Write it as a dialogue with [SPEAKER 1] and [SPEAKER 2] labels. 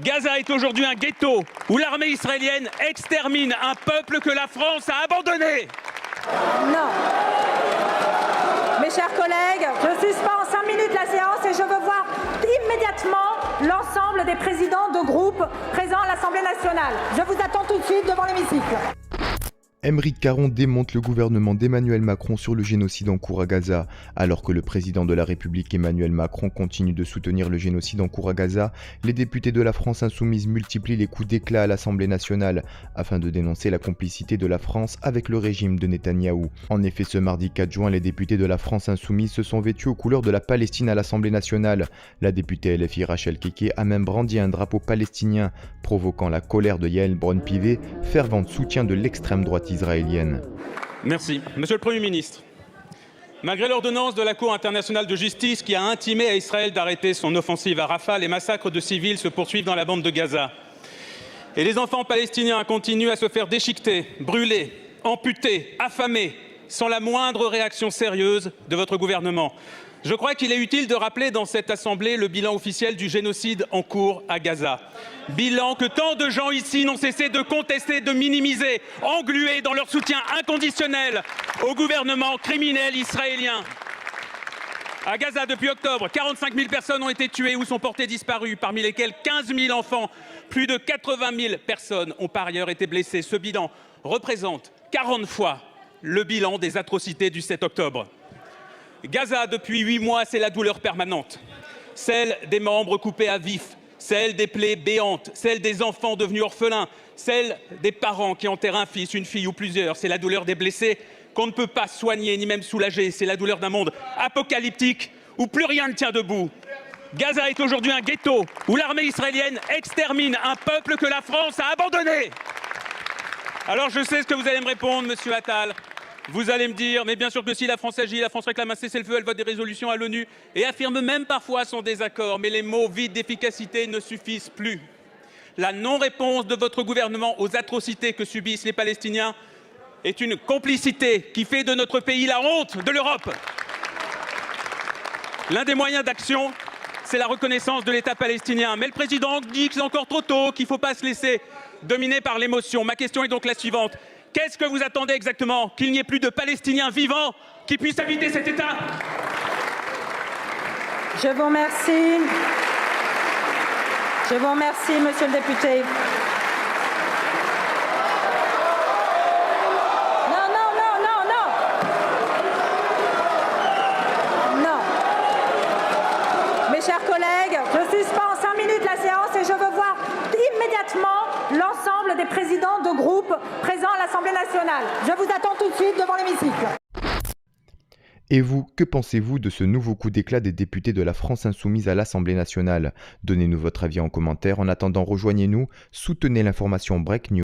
[SPEAKER 1] Gaza est aujourd'hui un ghetto où l'armée israélienne extermine un peuple que la France a abandonné.
[SPEAKER 2] Non. Mes chers collègues, je suspends 5 minutes la séance et je veux voir immédiatement l'ensemble des présidents de groupes présents à l'Assemblée nationale. Je vous attends tout de suite devant l'hémicycle.
[SPEAKER 3] Aymeric Caron démonte le gouvernement d'Emmanuel Macron sur le génocide en cours à Gaza. Alors que le président de la République Emmanuel Macron continue de soutenir le génocide en cours à Gaza, les députés de la France insoumise multiplient les coups d'éclat à l'Assemblée nationale afin de dénoncer la complicité de la France avec le régime de Netanyahou. En effet, ce mardi 4 juin, les députés de la France insoumise se sont vêtus aux couleurs de la Palestine à l'Assemblée nationale. La députée LFI Rachel Keke a même brandi un drapeau palestinien, provoquant la colère de Yael Braun-Pivet, fervente soutien de l'extrême droite israélienne.
[SPEAKER 1] Merci. Monsieur le Premier ministre, malgré l'ordonnance de la Cour internationale de justice qui a intimé à Israël d'arrêter son offensive à Rafah, les massacres de civils se poursuivent dans la bande de Gaza. Et les enfants palestiniens continuent à se faire déchiqueter, brûler, amputer, affamés, sans la moindre réaction sérieuse de votre gouvernement. Je crois qu'il est utile de rappeler dans cette Assemblée le bilan officiel du génocide en cours à Gaza. Bilan que tant de gens ici n'ont cessé de contester, de minimiser, englués dans leur soutien inconditionnel au gouvernement criminel israélien. À Gaza, depuis octobre, 45 000 personnes ont été tuées ou sont portées disparues, parmi lesquelles 15 000 enfants. Plus de 80 000 personnes ont par ailleurs été blessées. Ce bilan représente 40 fois le bilan des atrocités du 7 octobre. Gaza, depuis 8 mois, c'est la douleur permanente. Celle des membres coupés à vif, celle des plaies béantes, celle des enfants devenus orphelins, celle des parents qui enterrent un fils, une fille ou plusieurs. C'est la douleur des blessés qu'on ne peut pas soigner ni même soulager. C'est la douleur d'un monde apocalyptique où plus rien ne tient debout. Gaza est aujourd'hui un ghetto où l'armée israélienne extermine un peuple que la France a abandonné. Alors je sais ce que vous allez me répondre, monsieur Attal. Vous allez me dire, mais bien sûr que si la France agit, la France réclame un cessez-le-feu, elle vote des résolutions à l'ONU et affirme même parfois son désaccord. Mais les mots vides d'efficacité ne suffisent plus. La non-réponse de votre gouvernement aux atrocités que subissent les Palestiniens est une complicité qui fait de notre pays la honte de l'Europe. L'un des moyens d'action, c'est la reconnaissance de l'État palestinien. Mais le président dit que c'est encore trop tôt, qu'il ne faut pas se laisser dominer par l'émotion. Ma question est donc la suivante. Qu'est-ce que vous attendez exactement? Qu'il n'y ait plus de Palestiniens vivants qui puissent habiter cet État?
[SPEAKER 2] Je vous remercie. Je vous remercie, monsieur le député. Non. Mes chers collègues, je suspends 5 minutes la séance et je veux voir immédiatement l'ensemble des présidents de groupes présents à l'Assemblée nationale. Je vous attends tout de suite devant l'hémicycle.
[SPEAKER 3] Et vous, que pensez-vous de ce nouveau coup d'éclat des députés de la France insoumise à l'Assemblée nationale? Donnez-nous votre avis en commentaire. En attendant, rejoignez-nous, soutenez l'information Break News.